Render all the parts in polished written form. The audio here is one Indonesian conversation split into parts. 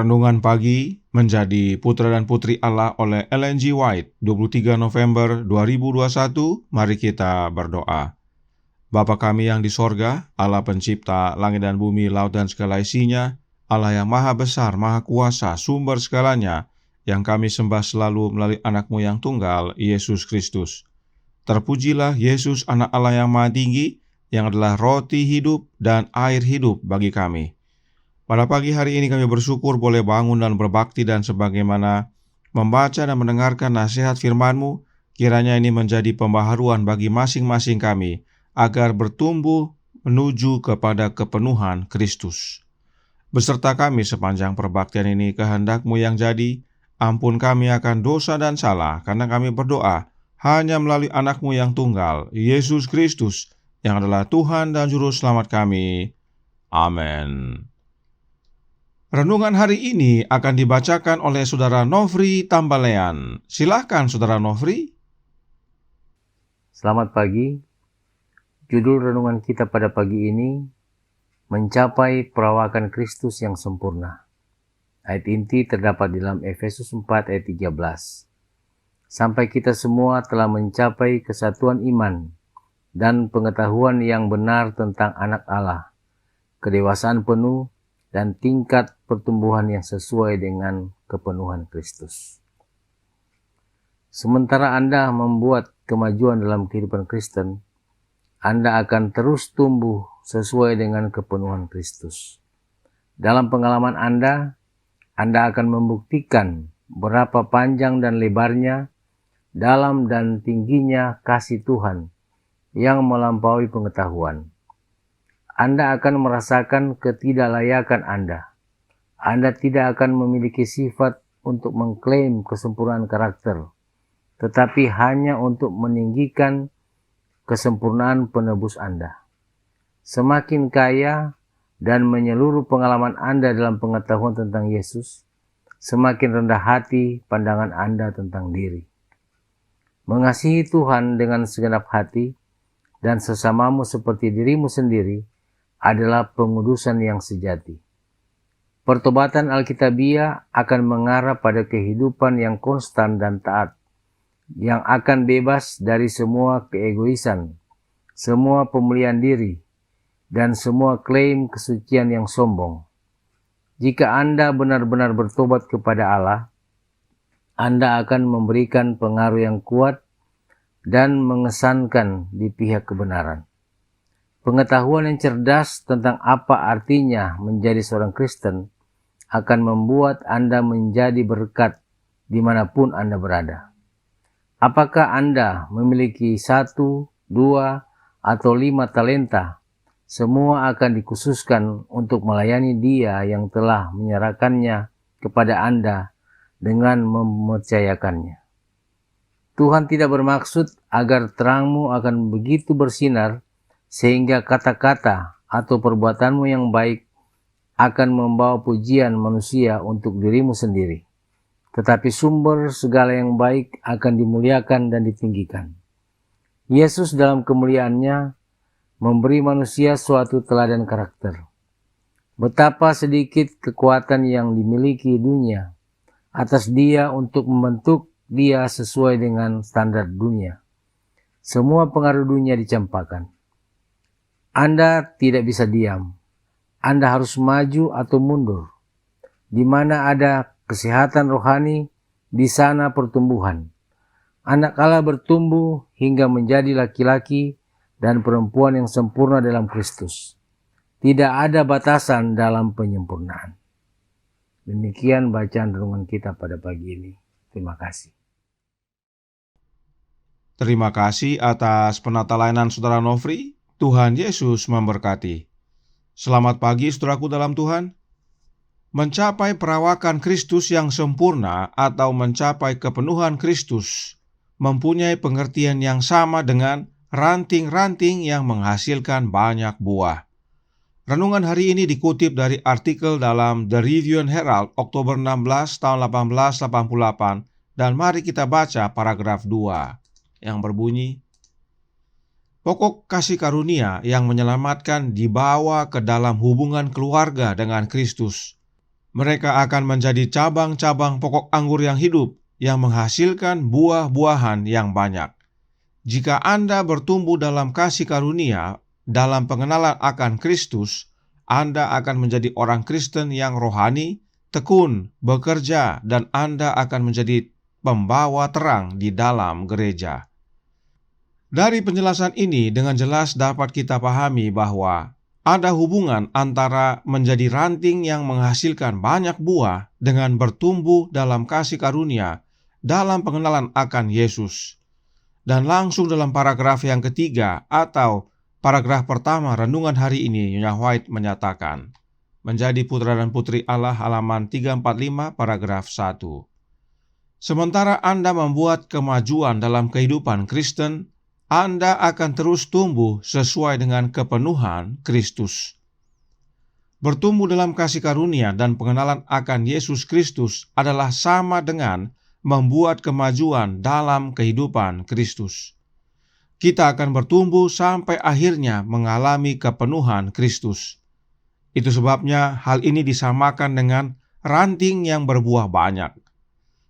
Renungan Pagi menjadi Putra dan Putri Allah oleh Ellen G. White, 23 November 2021. Mari kita berdoa. Bapa kami yang di sorga, Allah pencipta langit dan bumi, laut dan segala isinya, Allah yang maha besar, maha kuasa, sumber segalanya, yang kami sembah selalu melalui anak-Mu yang tunggal, Yesus Kristus. Terpujilah Yesus, anak Allah yang maha tinggi, yang adalah roti hidup dan air hidup bagi kami. Pada pagi hari ini kami bersyukur boleh bangun dan berbakti, dan sebagaimana membaca dan mendengarkan nasihat firman-Mu, kiranya ini menjadi pembaharuan bagi masing-masing kami, agar bertumbuh menuju kepada kepenuhan Kristus. Beserta kami sepanjang perbaktian ini, kehendak-Mu yang jadi, ampun kami akan dosa dan salah, karena kami berdoa hanya melalui anak-Mu yang tunggal, Yesus Kristus, yang adalah Tuhan dan Juru Selamat kami. Amin. Renungan hari ini akan dibacakan oleh Saudara Nofri Tambalean. Silakan Saudara Nofri. Selamat pagi. Judul renungan kita pada pagi ini, mencapai perawakan Kristus yang sempurna. Ayat inti terdapat di dalam Efesus 4 ayat 13. Sampai kita semua telah mencapai kesatuan iman dan pengetahuan yang benar tentang anak Allah, kedewasaan penuh, dan tingkat pertumbuhan yang sesuai dengan kepenuhan Kristus. Sementara Anda membuat kemajuan dalam kehidupan Kristen, Anda akan terus tumbuh sesuai dengan kepenuhan Kristus. Dalam pengalaman Anda akan membuktikan berapa panjang dan lebarnya, dalam dan tingginya kasih Tuhan yang melampaui pengetahuan. Anda akan merasakan ketidaklayakan Anda. Anda tidak akan memiliki sifat untuk mengklaim kesempurnaan karakter, tetapi hanya untuk meninggikan kesempurnaan penebus Anda. Semakin kaya dan menyeluruh pengalaman Anda dalam pengetahuan tentang Yesus, semakin rendah hati pandangan Anda tentang diri. Mengasihi Tuhan dengan segenap hati dan sesamamu seperti dirimu sendiri adalah pengudusan yang sejati. Pertobatan Alkitabiah akan mengarah pada kehidupan yang konstan dan taat, yang akan bebas dari semua keegoisan, semua pemulihan diri, dan semua klaim kesucian yang sombong. Jika Anda benar-benar bertobat kepada Allah, Anda akan memberikan pengaruh yang kuat dan mengesankan di pihak kebenaran. Pengetahuan yang cerdas tentang apa artinya menjadi seorang Kristen akan membuat Anda menjadi berkat dimanapun Anda berada. Apakah Anda memiliki 1, 2, atau 5 talenta? Semua akan dikhususkan untuk melayani Dia yang telah menyerahkannya kepada Anda dengan mempercayakannya. Tuhan tidak bermaksud agar terangmu akan begitu bersinar sehingga kata-kata atau perbuatanmu yang baik akan membawa pujian manusia untuk dirimu sendiri. Tetapi sumber segala yang baik akan dimuliakan dan ditinggikan. Yesus dalam kemuliaannya memberi manusia suatu teladan karakter. Betapa sedikit kekuatan yang dimiliki dunia atas Dia untuk membentuk Dia sesuai dengan standar dunia. Semua pengaruh dunia dicampakkan. Anda tidak bisa diam. Anda harus maju atau mundur. Di mana ada kesehatan rohani, di sana pertumbuhan. Anak Allah bertumbuh hingga menjadi laki-laki dan perempuan yang sempurna dalam Kristus. Tidak ada batasan dalam penyempurnaan. Demikian bacaan renungan kita pada pagi ini. Terima kasih. Terima kasih atas penata layanan Saudara Nofri. Tuhan Yesus memberkati. Selamat pagi saudaraku dalam Tuhan. Mencapai perawakan Kristus yang sempurna atau mencapai kepenuhan Kristus mempunyai pengertian yang sama dengan ranting-ranting yang menghasilkan banyak buah. Renungan hari ini dikutip dari artikel dalam The Review and Herald Oktober 16 tahun 1888, dan mari kita baca paragraf 2 yang berbunyi, pokok kasih karunia yang menyelamatkan dibawa ke dalam hubungan keluarga dengan Kristus, Mereka akan menjadi cabang-cabang pokok anggur yang hidup, yang menghasilkan buah-buahan yang banyak. Jika Anda bertumbuh dalam kasih karunia, dalam pengenalan akan Kristus, Anda akan menjadi orang Kristen yang rohani, tekun, bekerja, dan Anda akan menjadi pembawa terang di dalam gereja. Dari penjelasan ini dengan jelas dapat kita pahami bahwa ada hubungan antara menjadi ranting yang menghasilkan banyak buah dengan bertumbuh dalam kasih karunia dalam pengenalan akan Yesus. Dan langsung dalam paragraf yang ketiga atau paragraf pertama renungan hari ini, Nyonya White menyatakan, menjadi putra dan putri Allah, halaman 345 paragraf 1. Sementara Anda membuat kemajuan dalam kehidupan Kristen, Anda akan terus tumbuh sesuai dengan kepenuhan Kristus. Bertumbuh dalam kasih karunia dan pengenalan akan Yesus Kristus adalah sama dengan membuat kemajuan dalam kehidupan Kristus. Kita akan bertumbuh sampai akhirnya mengalami kepenuhan Kristus. Itu sebabnya hal ini disamakan dengan ranting yang berbuah banyak.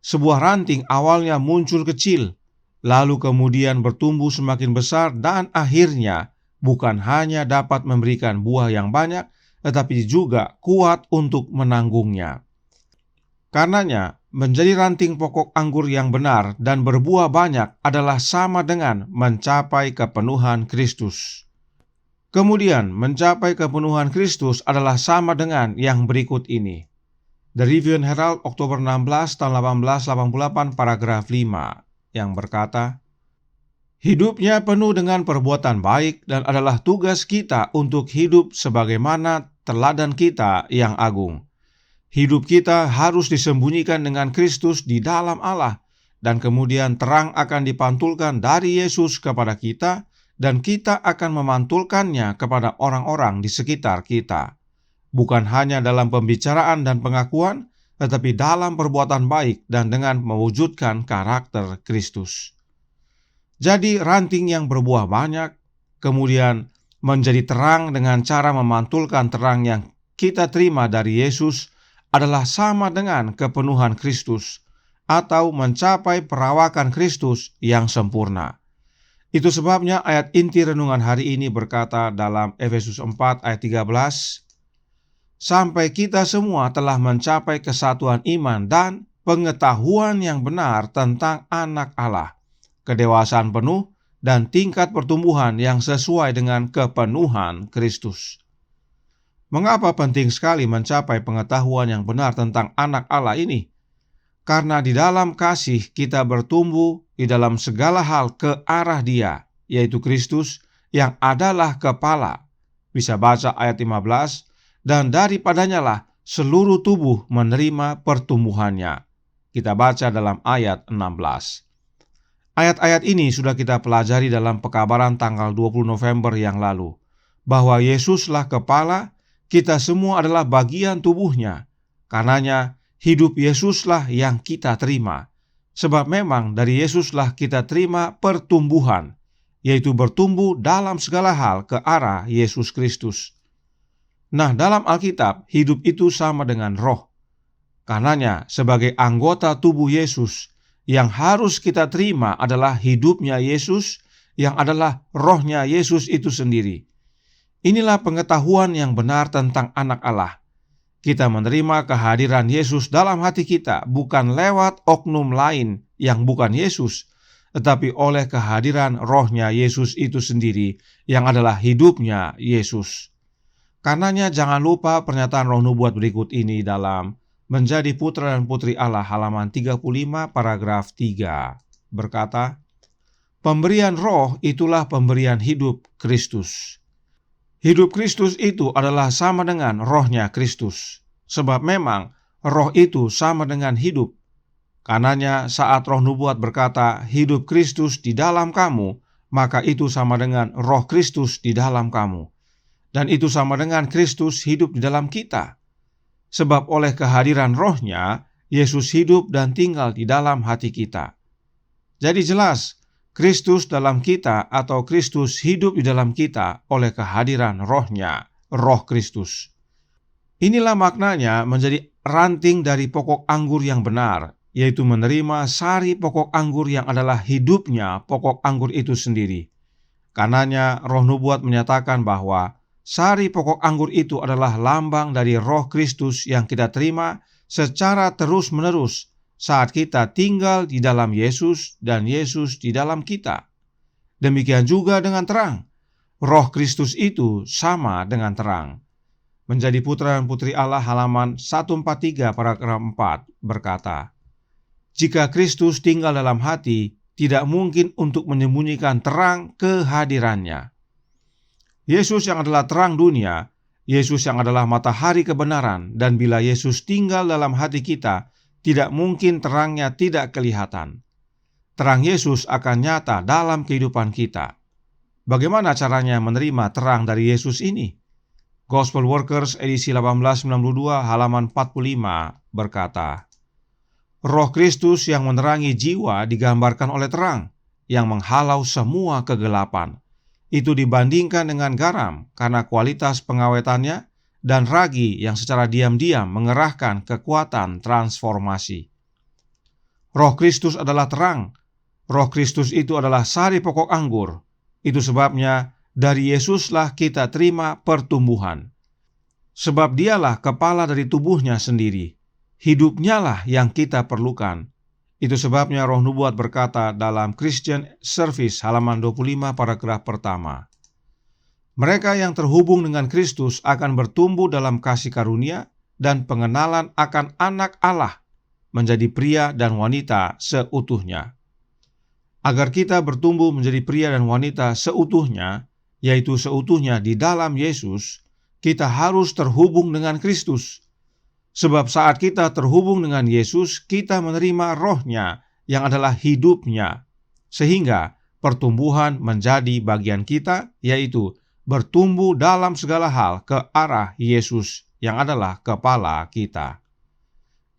Sebuah ranting awalnya muncul kecil, lalu kemudian bertumbuh semakin besar dan akhirnya bukan hanya dapat memberikan buah yang banyak, tetapi juga kuat untuk menanggungnya. Karenanya, menjadi ranting pokok anggur yang benar dan berbuah banyak adalah sama dengan mencapai kepenuhan Kristus. Kemudian, mencapai kepenuhan Kristus adalah sama dengan yang berikut ini. The Review and Herald, Oktober 16 tahun 1888, paragraf 5, yang berkata, hidupnya penuh dengan perbuatan baik dan adalah tugas kita untuk hidup sebagaimana teladan kita yang agung. Hidup kita harus disembunyikan dengan Kristus di dalam Allah, dan kemudian terang akan dipantulkan dari Yesus kepada kita, dan kita akan memantulkannya kepada orang-orang di sekitar kita. Bukan hanya dalam pembicaraan dan pengakuan, tetapi dalam perbuatan baik dan dengan mewujudkan karakter Kristus. Jadi ranting yang berbuah banyak, kemudian menjadi terang dengan cara memantulkan terang yang kita terima dari Yesus, adalah sama dengan kepenuhan Kristus, atau mencapai perawakan Kristus yang sempurna. Itu sebabnya ayat inti renungan hari ini berkata dalam Efesus 4 ayat 13, sampai kita semua telah mencapai kesatuan iman dan pengetahuan yang benar tentang anak Allah, kedewasaan penuh dan tingkat pertumbuhan yang sesuai dengan kepenuhan Kristus. Mengapa penting sekali mencapai pengetahuan yang benar tentang anak Allah ini? Karena di dalam kasih kita bertumbuh di dalam segala hal ke arah Dia, yaitu Kristus yang adalah kepala. Bisa baca ayat 15, dan daripadanya lah seluruh tubuh menerima pertumbuhannya. Kita baca dalam ayat 16. Ayat-ayat ini sudah kita pelajari dalam pekabaran tanggal 20 November yang lalu, bahwa Yesuslah kepala, kita semua adalah bagian tubuhnya. Karenanya, hidup Yesuslah yang kita terima. Sebab memang dari Yesuslah kita terima pertumbuhan, yaitu bertumbuh dalam segala hal ke arah Yesus Kristus. Nah, dalam Alkitab, hidup itu sama dengan roh. Karenanya, sebagai anggota tubuh Yesus, yang harus kita terima adalah hidupnya Yesus, yang adalah rohnya Yesus itu sendiri. Inilah pengetahuan yang benar tentang anak Allah. Kita menerima kehadiran Yesus dalam hati kita bukan lewat oknum lain yang bukan Yesus, tetapi oleh kehadiran rohnya Yesus itu sendiri yang adalah hidupnya Yesus. Karenanya jangan lupa pernyataan roh nubuat berikut ini dalam Menjadi Putra dan Putri Allah halaman 35 paragraf 3 berkata, pemberian roh itulah pemberian hidup Kristus. Hidup Kristus itu adalah sama dengan rohnya Kristus, sebab memang roh itu sama dengan hidup. Karenanya saat roh nubuat berkata hidup Kristus di dalam kamu, maka itu sama dengan roh Kristus di dalam kamu. Dan itu sama dengan Kristus hidup di dalam kita. Sebab oleh kehadiran rohnya, Yesus hidup dan tinggal di dalam hati kita. Jadi jelas, Kristus dalam kita atau Kristus hidup di dalam kita oleh kehadiran rohnya, roh Kristus. Inilah maknanya menjadi ranting dari pokok anggur yang benar, yaitu menerima sari pokok anggur yang adalah hidupnya pokok anggur itu sendiri. Karenanya roh nubuat menyatakan bahwa sari pokok anggur itu adalah lambang dari Roh Kristus yang kita terima secara terus-menerus saat kita tinggal di dalam Yesus dan Yesus di dalam kita. Demikian juga dengan terang. Roh Kristus itu sama dengan terang. Menjadi putra dan putri Allah halaman 143 paragraf 4 berkata, jika Kristus tinggal dalam hati, tidak mungkin untuk menyembunyikan terang kehadirannya. Yesus yang adalah terang dunia, Yesus yang adalah matahari kebenaran, dan bila Yesus tinggal dalam hati kita, tidak mungkin terangnya tidak kelihatan. Terang Yesus akan nyata dalam kehidupan kita. Bagaimana caranya menerima terang dari Yesus ini? Gospel Workers edisi 1892 halaman 45 berkata, Roh Kristus yang menerangi jiwa digambarkan oleh terang, yang menghalau semua kegelapan. Itu dibandingkan dengan garam karena kualitas pengawetannya, dan ragi yang secara diam-diam mengerahkan kekuatan transformasi. Roh Kristus adalah terang. Roh Kristus itu adalah sari pokok anggur. Itu sebabnya dari Yesuslah kita terima pertumbuhan. Sebab dialah kepala dari tubuhnya sendiri. Hidupnya lah yang kita perlukan. Itu sebabnya roh nubuat berkata dalam Christian Service halaman 25 paragraf pertama. Mereka yang terhubung dengan Kristus akan bertumbuh dalam kasih karunia dan pengenalan akan anak Allah, menjadi pria dan wanita seutuhnya. Agar kita bertumbuh menjadi pria dan wanita seutuhnya, yaitu seutuhnya di dalam Yesus, kita harus terhubung dengan Kristus. Sebab saat kita terhubung dengan Yesus, kita menerima rohnya yang adalah hidupnya. Sehingga pertumbuhan menjadi bagian kita, yaitu bertumbuh dalam segala hal ke arah Yesus yang adalah kepala kita.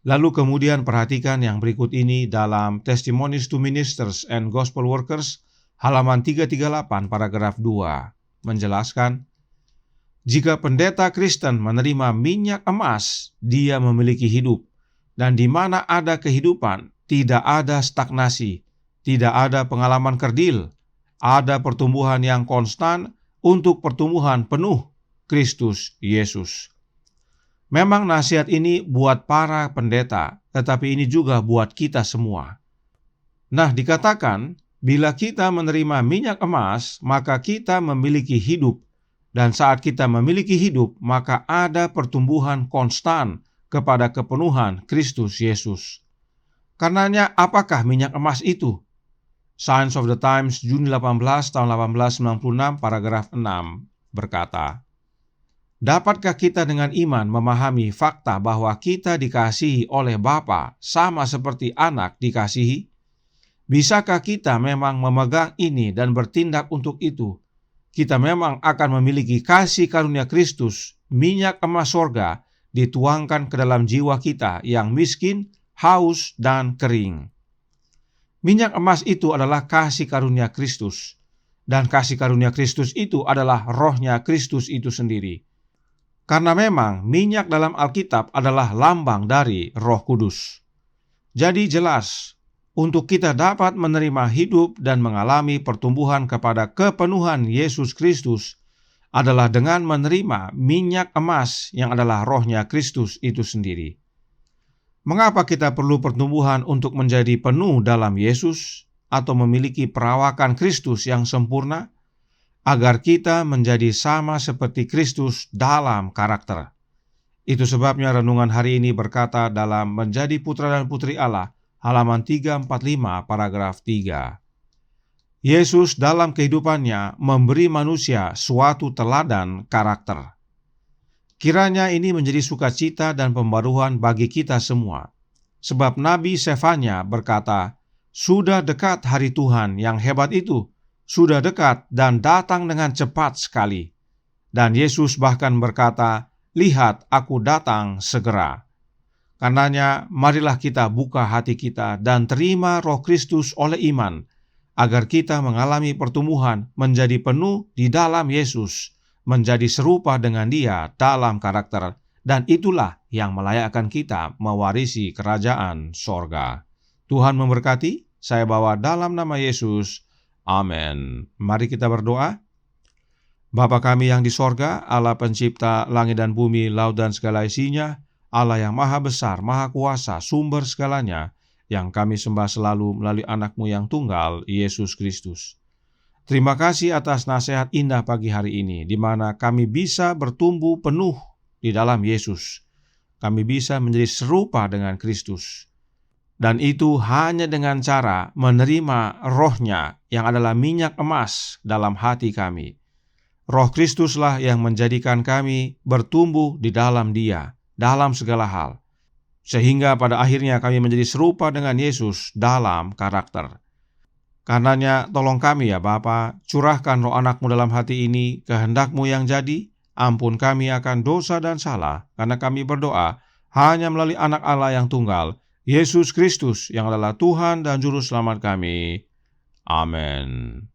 Lalu kemudian perhatikan yang berikut ini dalam Testimonies to Ministers and Gospel Workers halaman 338 paragraf 2 menjelaskan, jika pendeta Kristen menerima minyak emas, dia memiliki hidup, dan di mana ada kehidupan, tidak ada stagnasi, tidak ada pengalaman kerdil, ada pertumbuhan yang konstan untuk pertumbuhan penuh Kristus Yesus. Memang nasihat ini buat para pendeta, tetapi ini juga buat kita semua. Nah, dikatakan, bila kita menerima minyak emas, maka kita memiliki hidup. Dan saat kita memiliki hidup, maka ada pertumbuhan konstan kepada kepenuhan Kristus Yesus. Karenanya, apakah minyak emas itu? Signs of the Times, Juni 18 tahun 1896, paragraf 6, berkata, dapatkah kita dengan iman memahami fakta bahwa kita dikasihi oleh Bapa sama seperti anak dikasihi? Bisakah kita memang memegang ini dan bertindak untuk itu? Kita memang akan memiliki kasih karunia Kristus, minyak emas sorga, dituangkan ke dalam jiwa kita yang miskin, haus, dan kering. Minyak emas itu adalah kasih karunia Kristus, dan kasih karunia Kristus itu adalah rohnya Kristus itu sendiri. Karena memang minyak dalam Alkitab adalah lambang dari Roh Kudus. Jadi jelas, untuk kita dapat menerima hidup dan mengalami pertumbuhan kepada kepenuhan Yesus Kristus adalah dengan menerima minyak emas yang adalah rohnya Kristus itu sendiri. Mengapa kita perlu pertumbuhan untuk menjadi penuh dalam Yesus atau memiliki perawakan Kristus yang sempurna? Agar kita menjadi sama seperti Kristus dalam karakter. Itu sebabnya renungan hari ini berkata dalam Menjadi Putra dan Putri Allah, halaman 345 paragraf 3. Yesus dalam kehidupannya memberi manusia suatu teladan karakter. Kiranya ini menjadi sukacita dan pembaruan bagi kita semua. Sebab Nabi Sefanya berkata, sudah dekat hari Tuhan yang hebat itu, sudah dekat dan datang dengan cepat sekali. Dan Yesus bahkan berkata, lihat aku datang segera. Karenanya, marilah kita buka hati kita dan terima Roh Kristus oleh iman, agar kita mengalami pertumbuhan menjadi penuh di dalam Yesus, menjadi serupa dengan Dia dalam karakter, dan itulah yang melayakkan kita mewarisi kerajaan sorga. Tuhan memberkati. Saya bawa dalam nama Yesus. Amin. Mari kita berdoa. Bapa kami yang di sorga, Allah pencipta langit dan bumi, laut dan segala isinya, Allah yang maha besar, maha kuasa, sumber segalanya, yang kami sembah selalu melalui anak-Mu yang tunggal, Yesus Kristus. Terima kasih atas nasihat indah pagi hari ini, di mana kami bisa bertumbuh penuh di dalam Yesus. Kami bisa menjadi serupa dengan Kristus. Dan itu hanya dengan cara menerima roh-Nya yang adalah minyak emas dalam hati kami. Roh Kristuslah yang menjadikan kami bertumbuh di dalam Dia, dalam segala hal. Sehingga pada akhirnya kami menjadi serupa dengan Yesus dalam karakter. Karenanya tolong kami ya Bapa, curahkan roh anak-Mu dalam hati ini, kehendak-Mu yang jadi, ampun kami akan dosa dan salah, karena kami berdoa hanya melalui anak Allah yang tunggal, Yesus Kristus yang adalah Tuhan dan Juru Selamat kami. Amin.